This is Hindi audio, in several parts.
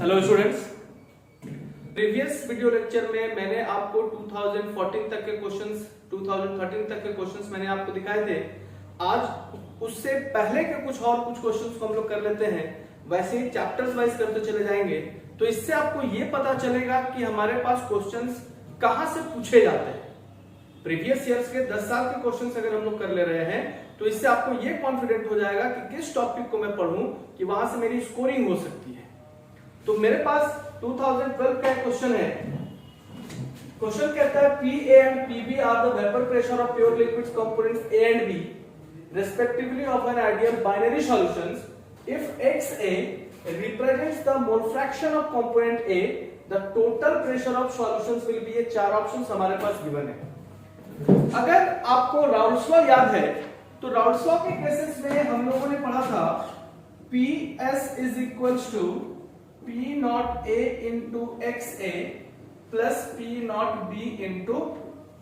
Hello students, previous video lecture में मैंने आपको 2014 तक के क्वेश्चंस 2013 तक के क्वेश्चंस मैंने आपको दिखाए थे। आज उससे पहले के कुछ क्वेश्चंस को हम लोग कर लेते हैं। वैसे ही चैप्टर्स वाइज करते चले जाएंगे तो इससे आपको ये पता चलेगा कि हमारे पास क्वेश्चंस कहां से पूछे जाते हैं। प्रीवियस ईयर्स के 10 साल के क्वेश्चंस अगर हम लोग कर ले रहे हैं तो इससे आपको ये कॉन्फिडेंट हो जाएगा कि किस टॉपिक को मैं पढ़ूं कि वहां से मेरी स्कोरिंग हो सकती है। तो मेरे पास 2012 का क्वेश्चन है। क्वेश्चन कहता है PA and PB are the vapour pressure of pure liquids components A and B respectively of an ideal binary solutions. If XA represents the mole fraction of component A, the total pressure of solutions will be। ये चार ऑप्शंस हमारे पास गिवन है। अगर आपको राउल्स लॉ याद है तो राउल्स लॉ के केसेस में हम लोगों ने पढ़ा था PS is equals to P naught A into XA plus P naught B into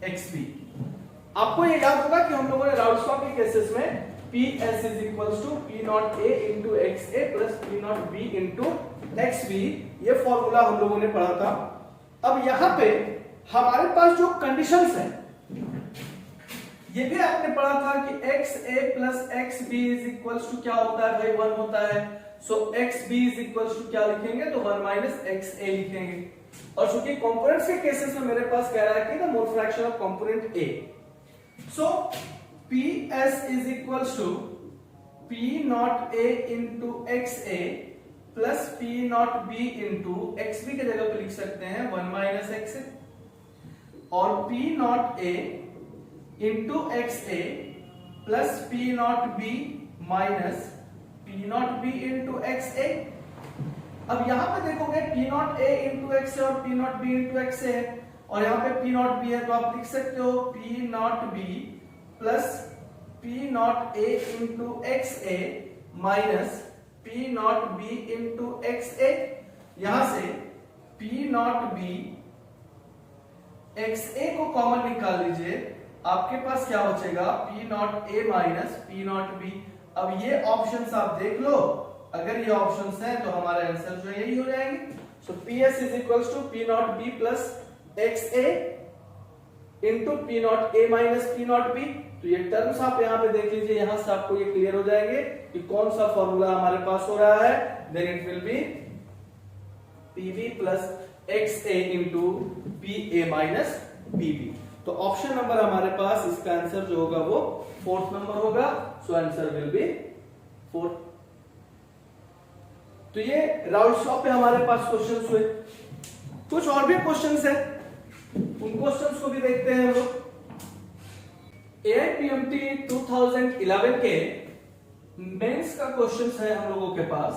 XB। आपको ये याद होगा कि हम लोगों ने राउल्स लॉ के केसेस में PS is equals to P naught A into XA plus P naught B into XB ये फॉर्मूला हम लोगों ने पढ़ा था। अब यहां पे हमारे पास जो कंडीशंस है ये भी आपने पढ़ा था कि XA plus XB is equals to क्या होता है भाई 1 होता है। सो XB is equals to क्या लिखेंगे तो 1 minus XA लिखेंगे। और चूंकि कंपोनेंट्स के केसेस में मेरे पास कह रहा है कि the mole fraction of component A, so PS is equals to P naught A into XA plus P naught B into XB के जगह पे लिख सकते हैं 1 minus XA और P naught A into XA plus P naught B minus P naught B into XA। अब यहां पे देखोगे P naught A into XA और P naught B into XA है और यहां पे P naught B है तो आप लिख सकते हो P naught B plus P naught A into XA minus P naught B into XA। यहां से P naught B XA को कॉमन निकाल लीजिए, आपके पास क्या बचेगा P naught A minus P naught B। अब ये ऑप्शंस आप देख लो, अगर ये ऑप्शंस हैं तो हमारा आंसर जो यही हो जाएंगे। सो PS is equals to P naught B plus XA into P naught A minus P naught B। तो ये टर्म्स आप यहाँ पे देख लीजिए, यहां से आपको ये क्लियर हो जाएंगे कि कौन सा फॉर्मूला हमारे पास हो रहा है। Then it will be PB plus XA into PA minus PB। तो ऑप्शन नंबर हमारे पास इसका आंसर जो होगा वो 4th नंबर होगा। So answer will B 4। तो ये राउल्स लॉ पे हमारे पास क्वेश्चंस हुए। कुछ और भी क्वेश्चंस है, उन क्वेश्चंस को भी देखते हैं हम लोग। AIPMT 2011 के मेंस का क्वेश्चंस है हम लोगों के पास।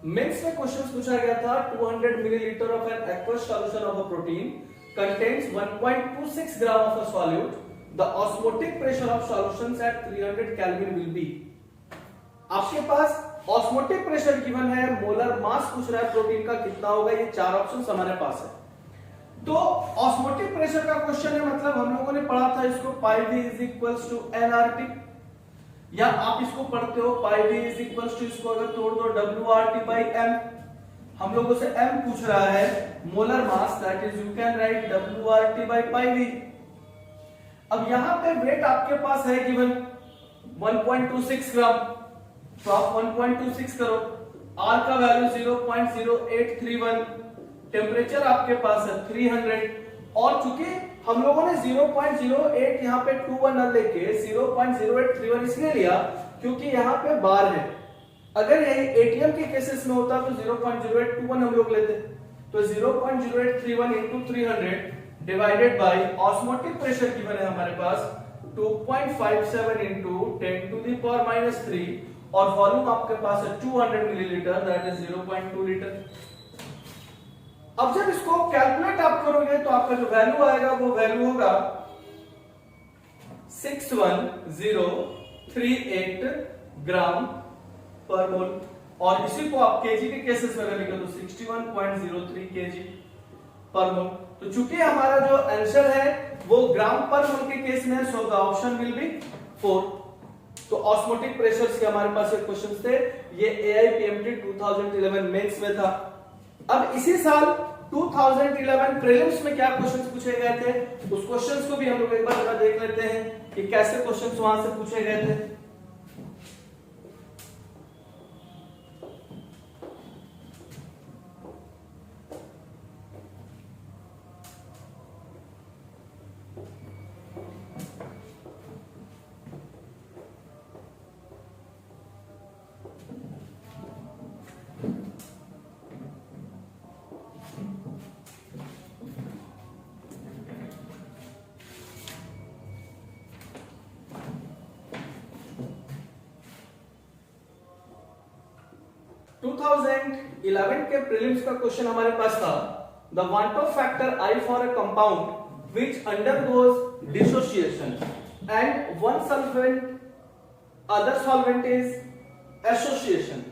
मेंस में क्वेश्चंस पूछा गया था 200 millilitre of an aqueous solution of a protein contains 1.26 gram of a solute. The osmotic pressure of solutions at 300 Kelvin will be। आपके पास ऑस्मोटिक प्रेशर गिवन है, मोलर मास पूछ रहा है प्रोटीन का कितना होगा, ये चार ऑप्शंस हमारे पास है। तो ऑस्मोटिक प्रेशर का क्वेश्चन है, मतलब हम लोगों ने पढ़ा था इसको पाई V is equals to nRT, या आप इसको पढ़ते हो पाई V is equals to इसको अगर तोड़ दो WRT by M। हम लोगों से M पूछ रहा है molar mass, that is you can write WRT by pi V। अब यहां पे वेट आपके पास है गिवन 1.26 ग्राम, तो आप 1.26 करो, R का वैल्यू 0.0831, टेम्परेचर आपके पास है 300 और चूंकि हम लोगों ने 0.08 यहां पे 21 न लेके 0.0831 इसलिए लिया क्योंकि यहां पे बार है। अगर यही एटीएम के केसेस में होता तो 0.0821 हम लोग लेते। तो 0.0831 into 300 divided by osmotic pressure given है हमारे पास 2.57 into 10 to the power minus 3 और वॉल्यूम आपके पास है 200 मिलीलीटर, दैट इज 0.2 लीटर। अब जब इसको कैलकुलेट आप करोगे तो आपका जो वैल्यू आएगा वो वैल्यू होगा 61038 ग्राम पर मोल और इसी को आप केजी के केसेस में लिखो तो 61.03 केजी पर मोल। तो चूंकि हमारा जो आंसर है वो ग्राम पर मोल के केस में है, सो द ऑप्शन विल बी 4। तो ऑस्मोटिक प्रेशर्स के हमारे पास एक क्वेश्चन थे, ये AIPMT 2011 मेंस में था। अब इसी साल 2011 प्रीलिम्स में क्या क्वेश्चंस पूछे गए थे, उस क्वेश्चंस को भी हम लोग एक बार जरा देख लेते हैं कि कैसे क्वेश्चंस वहां से पूछे गए थे। टू 2011 के प्रीलिम्स का क्वेश्चन हमारे पास था, the van't of factor I for a compound which undergoes dissociation and one solvent other solvent is association,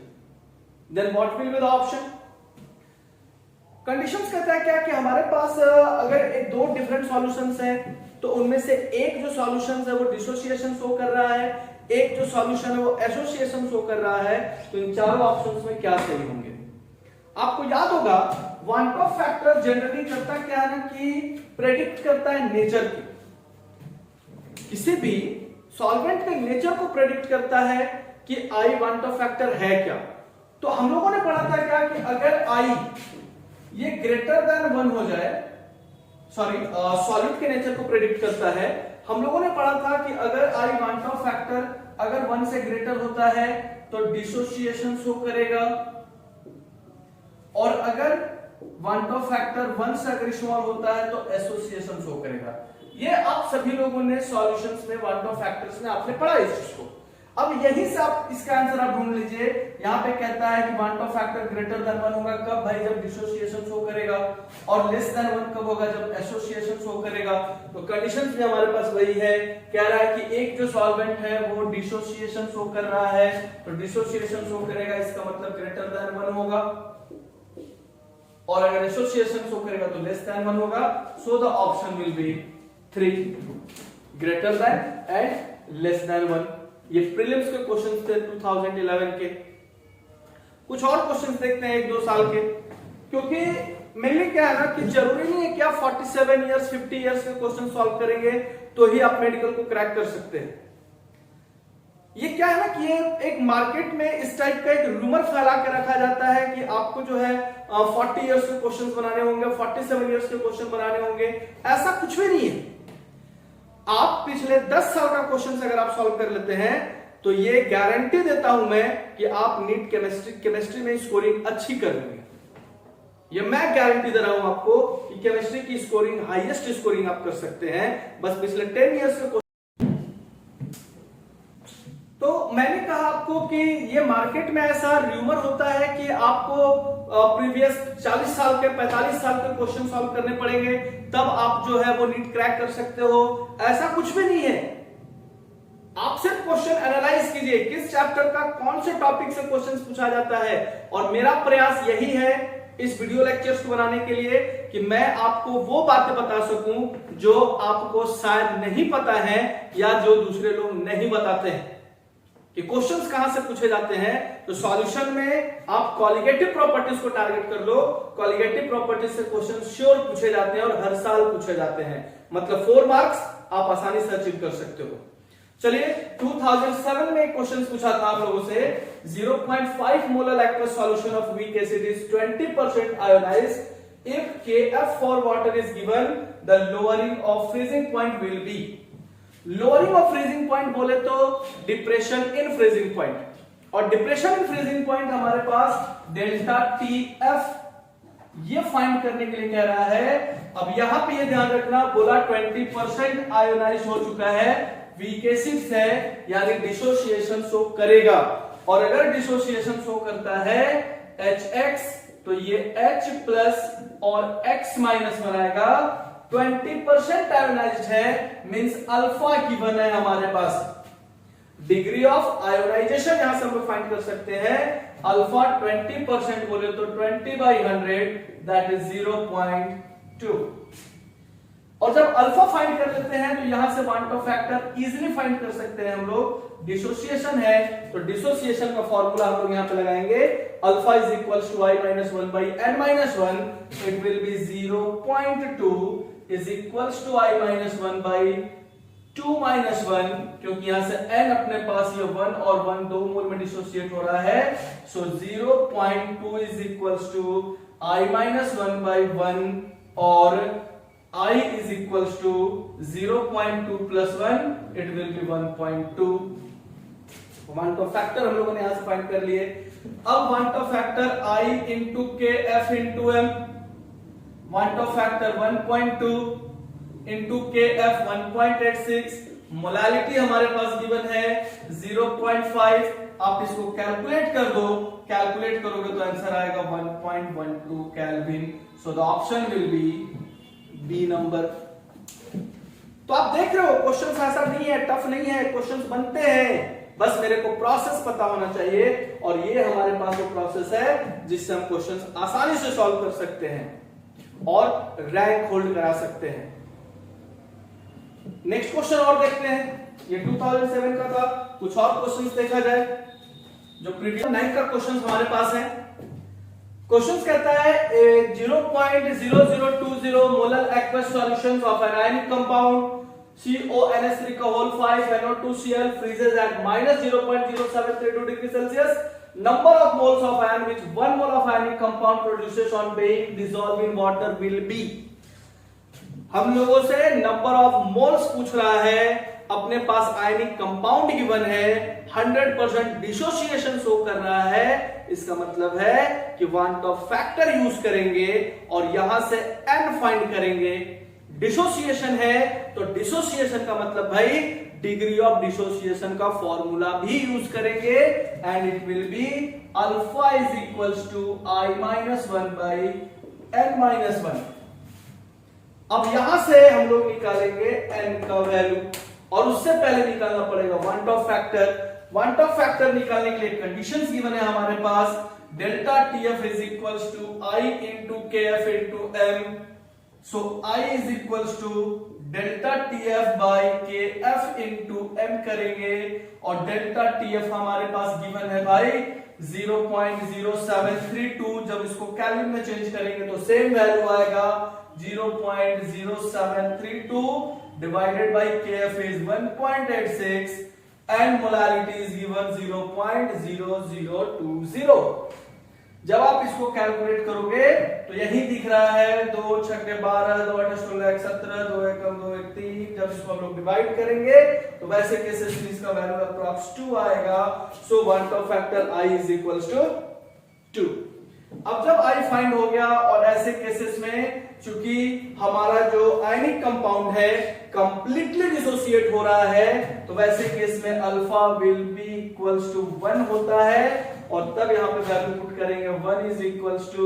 then what will be the option. Conditions कहता है क्या कि हमारे पास अगर एक दो डिफरेंट सॉल्यूशंस हैं तो उनमें से एक जो सॉल्यूशंस है वो डिसोसिएशन शो कर रहा है, एक जो सॉल्यूशन है वो एसोसिएशन शो कर रहा है, तो इन चारों ऑप्शंस में क्या सही होंगे। आपको याद होगा वांट ऑफ फैक्टर जनरली करता क्या है ना कि प्रेडिक्ट करता है नेचर की, किसी भी सॉल्वेंट के नेचर को प्रेडिक्ट करता है कि आई वांट ऑफ फैक्टर है क्या। तो हम लोगों ने पढ़ा था क्या कि अगर आई ये ग्रेटर देन 1 हो जाए, सॉलिड के नेचर को प्रेडिक्ट करता है। हम लोगों ने पढ़ा था कि अगर आई वांट ऑफ फैक्टर अगर 1 से ग्रेटर होता है तो डिसोसिएशन शो करेगा, और अगर वांट ऑफ फैक्टर 1 से अगर स्मॉल होता है तो एसोसिएशन शो करेगा। ये आप सभी लोगों ने सॉल्यूशंस में वांट ऑफ फैक्टर्स में आपने पढ़ा इस चीज को। अब यहीं से आप इसका आंसर आप ढूंढ लीजिए। यहां पे कहता है कि want of factor greater than 1 होगा कब भाई, जब डिसोसिएशन शो करेगा, और लेस देन 1 कब होगा, जब एसोसिएशन शो करेगा। तो कंडीशंस में हमारे पास वही है, कह रहा है कि एक जो सॉल्वेंट है वो डिसोसिएशन शो कर रहा है, तो डिसोसिएशन शो करेगा, इसका मतलब ग्रेटर देन 1 होगा, और अगर एसोसिएशन शो करेगा तो लेस देन 1 होगा। सो the option will B 3, greater than and less than 1। ये प्रीलिम्स के क्वेश्चंस थे 2011 के। कुछ और क्वेश्चंस देखते हैं 1-2 साल के, क्योंकि मेनली क्या है ना कि जरूरी नहीं है कि आप 47 इयर्स 50 इयर्स के क्वेश्चन सॉल्व करेंगे तो ही आप मेडिकल को क्रैक कर सकते हैं। ये क्या है ना कि ये एक मार्केट में इस टाइप का एक रूमर फैला के रखा जाता है कि आपको जो है 40 इयर्स के क्वेश्चंस बनाने होंगे, 47 इयर्स के क्वेश्चन बनाने होंगे। ऐसा कुछ भी नहीं है। आप पिछले 10 साल का क्वेश्चन अगर आप सॉल्व कर लेते हैं तो ये गारंटी देता हूं मैं कि आप नीट केमिस्ट्री में स्कोरिंग अच्छी कर लेंगे। ये मैं गारंटी दे रहा हूं आपको कि केमिस्ट्री की स्कोरिंग हाईएस्ट स्कोरिंग आप कर सकते हैं बस पिछले 10 इयर्स के। तो मैंने कहा आपको कि ये मार्केट में ऐसा र्यूमर होता है कि आपको प्रीवियस 40 साल के 45 साल के क्वेश्चन सॉल्व करने पड़ेंगे तब आप जो है वो नीट क्रैक कर सकते हो। ऐसा कुछ भी नहीं है। आप सिर्फ क्वेश्चन एनालाइज कीजिए किस चैप्टर का कौन से टॉपिक से क्वेश्चन पूछा जाता है, और मेरा प्रयास यही है इस वीडियो लेक्चर्स को बनाने के लिए कि मैं आपको वो बातें बता सकूं जो आपको शायद नहीं पता है या जो दूसरे लोग नहीं बताते हैं कि क्वेश्चंस कहां से पूछे जाते हैं। तो सॉल्यूशन में आप कॉलिगेटिव प्रॉपर्टीज को टारगेट कर लो। कॉलिगेटिव प्रॉपर्टीज से क्वेश्चन श्योर पूछे जाते हैं और हर साल पूछे जाते हैं, मतलब 4 मार्क्स आप आसानी से अचीव कर सकते हो। चलिए 2007 में क्वेश्चन पूछा था आप लोगों से, 0.5 molar aqueous solution of weak acid is 20% ionized if Kf for water is given, the lowering of freezing point will be। Lowering of freezing point बोले तो डिप्रेशन इन फ्रीजिंग पॉइंट, और डिप्रेशन इन फ्रीजिंग पॉइंट हमारे पास डेल्टा TF ये फाइंड करने के लिए कह रहा है। अब यहां पे ये ध्यान रखना, बोला 20% आयोनाइज हो चुका है, वीक एसिड है यानी डिसोसिएशन शो करेगा, और अगर डिसोसिएशन शो करता है HX तो ये H प्लस और X माइनस बनाएगा। 20% आयोनाइज्ड है मींस अल्फा गिवन है हमारे पास। डिग्री ऑफ आयोनाइजेशन यहां से हम लोग फाइंड कर सकते हैं। अल्फा 20% बोले तो 20/100 दैट इज 0.2। और जब अल्फा फाइंड कर लेते हैं तो यहां से one of factor easily find कर सकते हैं हम लोग। डिसोसिएशन है तो डिसोसिएशन का फॉर्मूला हम लोग यहां पे लगाएंगे, alpha is equals to i minus 1 by n minus 1, it will be 0.2 is equals to i minus 1 by 2 minus 1, क्योंकि यहां से n अपने पास ये 1 और 1 दो मोल में डिसोसिएट हो रहा है, so 0.2 is equals to i minus 1 by 1 और I is equals to 0.2 plus 1, it will be 1.2. One top factor हम लोगों ने यहां से फाइंड कर लिए। अब one top factor I into KF into M, one top factor 1.2 into KF 1.86, molality हमारे पास गिवन है 0.5, आप इसको कैलकुलेट कर दो, कैलकुलेट करोगे तो आंसर आएगा 1.12 kelvin, so the option will be B number. तो आप देख रहे हो क्वेश्चन ऐसा नहीं है, टफ नहीं है, क्वेश्चंस बनते हैं, बस मेरे को प्रोसेस पता होना चाहिए, और ये हमारे पास वो प्रोसेस है जिससे हम क्वेश्चंस आसानी से सॉल्व कर सकते हैं और रैंक होल्ड करा सकते हैं। नेक्स्ट क्वेश्चन और देखते हैं, ये 2007 का था, कुछ और क्वेश्चंस देखा जाए जो प्रीवियस 9 का क्वेश्चन हमारे पास है। क्वेश्चन कहता है 0.0020 molar aqueous solutions of an ionic compound CONH3 NO2Cl freezes at -0.0732 degree Celsius. Number of moles of ion which 1 mole of ionic compound produces on being dissolved in water will be. हम लोगों से नंबर ऑफ मोल्स पूछ रहा है, अपने पास आयनिक कंपाउंड गिवन है, 100% डिसोसिएशन शो कर रहा है, इसका मतलब है कि वन ऑफ फैक्टर यूज करेंगे और यहां से n फाइंड करेंगे। डिसोसिएशन है तो डिसोसिएशन का मतलब भाई डिग्री ऑफ डिसोसिएशन का फॉर्मूला भी यूज करेंगे, and it will be alpha is equals to i minus 1 by n minus 1। अब यहां से हम लोग निकालेंगे n का वैल्यू, और उससे पहले निकालना पड़ेगा van't of factor. Van't of factor निकालने के लिए कंडीशंस गिवन है हमारे पास, delta TF is equals to I into KF into M, so I is equals to delta TF by KF into M करेंगे, और डेल्टा TF हमारे पास गिवन है भाई 0.0732, जब इसको केल्विन में चेंज करेंगे तो सेम वैल्यू आएगा 0.0732 divided by KF is 1.86 and molarity is given 0.0020। जब आप इसको कैलकुलेट करोगे तो यही दिख रहा है 2 छक्के 12, 2 8 16 17, 2 एकम 2 1 3। जब इसको हम लोग डिवाइड करेंगे तो वैसे केसेस में इसका वैल्यू अप्रॉक्स 2 आएगा, so van of factor I is equals to 2। अब जब I फाइंड हो गया और ऐसे केसेस में चूंकि हमारा जो आयनिक कंपाउंड है कंप्लीटली डिसोसिएट हो रहा है, तो वैसे केस में alpha will be equals to 1 होता है, और तब यहां पे वैल्यू पुट करेंगे 1 is equals to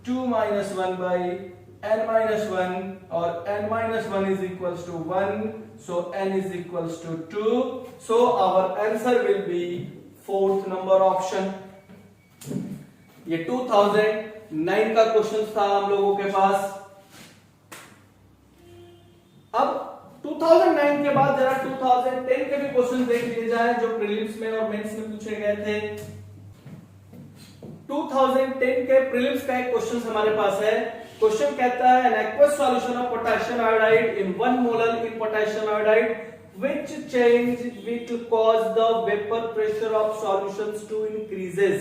2 minus 1 by n minus 1, और n minus 1 is equals to 1, so n is equals to 2, so our answer will be fourth number option. ये 2009 का क्वेश्चन था हम लोगों के पास। अब 2009 के बाद जरा 2010 के भी क्वेश्चन देख लिए जाए जो प्रीलिम्स में और मेंस में पूछे गए थे। 2010 के प्रीलिम्स का एक क्वेश्चन हमारे पास है। क्वेश्चन कहता है an aqueous solution of potassium iodide in 1 molar in potassium iodide which change will cause the vapor pressure of solutions to increases।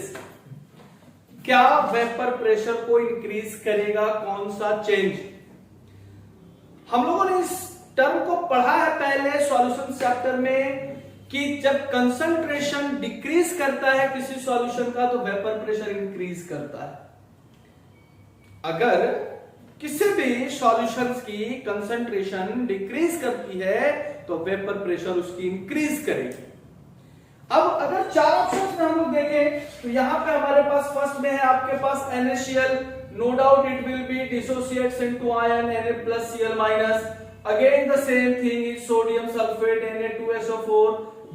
क्या वेपर प्रेशर को इंक्रीज करेगा कौन सा चेंज? हम लोगों ने इस टर्म को पढ़ा है पहले सॉल्यूशन चैप्टर में कि जब कंसंट्रेशन डिक्रीज करता है किसी सॉल्यूशन का तो वेपर प्रेशर इंक्रीज करता है। अगर किसी भी सॉल्यूशंस की कंसंट्रेशन डिक्रीज करती है तो वेपर प्रेशर उसकी इंक्रीज करेगी। अब अगर 4 ऑप्शंस में हम लोग देखें तो यहां पे हमारे पास फर्स्ट में है आपके पास NaCl, no doubt it will be dissociates into ion Na+Cl-। Again the same thing is sodium sulphate Na2SO4,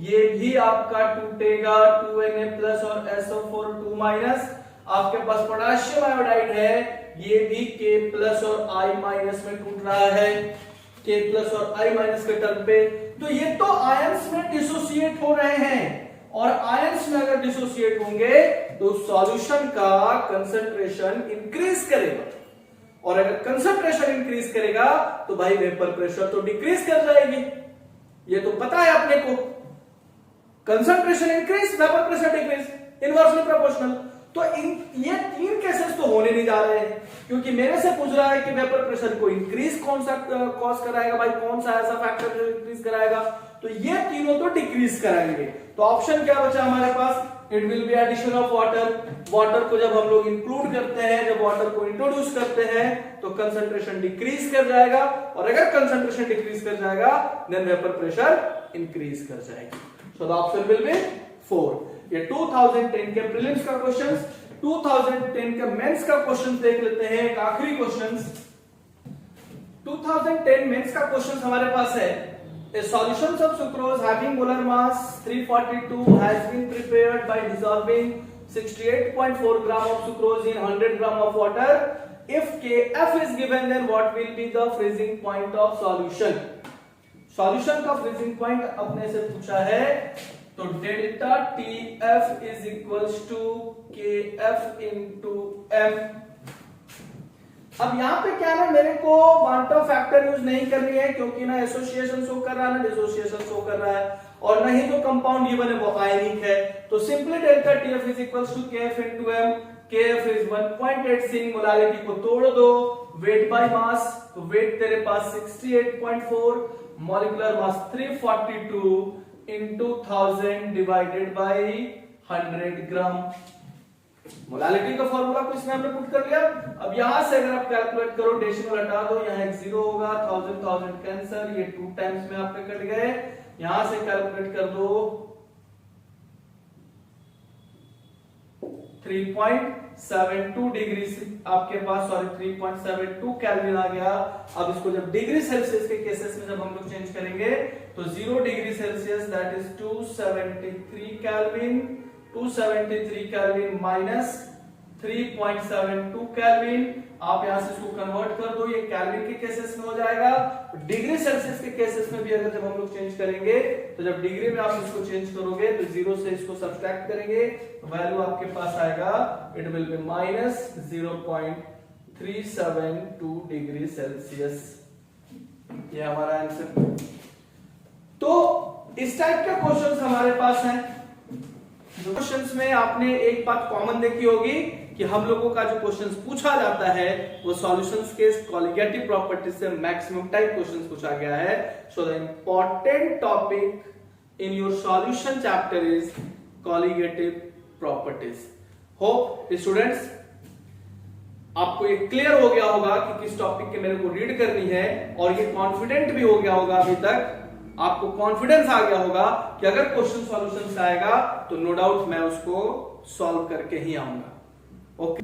ये भी आपका टूटेगा 2Na+ और SO4 2-। आपके पास पोटेशियम आयोडाइड है, ये भी K+ और I- में टूट रहा है। K प्लस और I माइनस के टर्म पे। तो ये तो आयंस में डिसोसिएट हो रहे हैं, और आयंस में अगर डिसोसिएट होंगे तो सॉल्यूशन का कंसंट्रेशन इंक्रीज करेगा, और अगर कंसंट्रेशन इंक्रीज करेगा तो भाई वेपर प्रेशर तो डिक्रीज कर जाएगी। ये तो पता है अपने को, concentration increase vapour pressure decrease, inversely proportional. तो ये तीन केसेस तो होने नहीं जा रहे हैं, क्योंकि मेरे से पूछ रहा है कि वेपर प्रेशर को इंक्रीज कौन सा कॉज कराएगा, भाई कौन सा ऐसा फैक्टर जो इंक्रीज कराएगा, तो ये तीनों तो डिक्रीज कराएंगे। तो ऑप्शन क्या बचा हमारे पास, it will be addition of water. Water को जब हम लोग इंक्लूड करते हैं, जब वाटर को इंट्रोड्यूस करते हैं तो कंसंट्रेशन डिक्रीज कर जाएगा, और अगर कंसंट्रेशन डिक्रीज कर जाएगा देन वेपर प्रेशर इंक्रीज कर जाएगा। सो द ऑप्शन विल बी 4। ये 2010 के प्रीलिम्स का क्वेश्चंस, 2010 के मेंस का क्वेश्चन देख लेते हैं। एक आखिरी क्वेश्चन 2010 मेंस का क्वेश्चन हमारे पास है, a solution of sucrose having molar mass 342 has been prepared by dissolving 68.4 gram of sucrose in 100 gram of water. If Kf is given, then what will be the freezing point of solution? Solution का फ्रीजिंग पॉइंट अपने से पूछा है, तो delta TF is equals to KF into M। अब यहाँ पे क्या ना, मेरे को क्वांटम फैक्टर यूज नहीं करनी है, क्योंकि ना एसोसिएशन शो कर रहा है ना डिसोसिएशन शो कर रहा है, और ना ही जो कंपाउंड गिवन है वो आयनिक है। तो simply delta TF is equals to KF into M। KF is 1.86, molality को तोड़ दो, वेट बाय मास, तो वेट तेरे पास 68.4, molecular mass 342 into 1000 divided by 100 gram. Molality का फॉर्मूला को इसमें हमने पुट कर लिया। अब यहां से अगर आप कैलकुलेट करो, डेसिमल हटा दो, यहां एक 0 होगा, 1000 कैंसिल, ये 2 टाइम्स में आपके कट गए। यहां से कैलकुलेट कर दो 3.72 डिग्री आपके पास, सॉरी 3.72 केल्विन आ गया। अब इसको जब डिग्री सेल्सियस के केसेस में जब हम लोग चेंज करेंगे तो 0 degree Celsius that is 273 kelvin, 273 kelvin minus 3.72 kelvin. आप यहां से इसको कन्वर्ट कर दो, ये केल्विन के केसेस में हो जाएगा। डिग्री सेल्सियस के केसेस में भी अगर जब हम लोग चेंज करेंगे तो जब डिग्री में आप इसको चेंज करोगे तो 0 से इसको सब्ट्रैक्ट करेंगे, वैल्यू आपके पास आएगा, it will B minus 0.372 degree Celsius. ये हमारा आंसर। तो इस टाइप के क्वेश्चंस हमारे पास हैं। क्वेश्चंस में आपने एक बात कॉमन देखी होगी कि हम लोगों का जो क्वेश्चंस पूछा जाता है वो सॉल्यूशंस के कॉलिगेटिव प्रॉपर्टीज से मैक्सिमम टाइप क्वेश्चंस पूछा गया है। So the important topic in your solution chapter is colligative properties. Hope students आपको ये क्लियर हो गया होगा कि किस टॉपिक के मेरे को रीड करनी है, और ये कॉन्फिडेंट भी हो गया होगा, अभी तक आपको कॉन्फिडेंस आ गया होगा कि अगर क्वेश्चन सॉल्यूशन आएगा तो नो डाउट मैं उसको सॉल्व करके ही आऊंगा। ओके।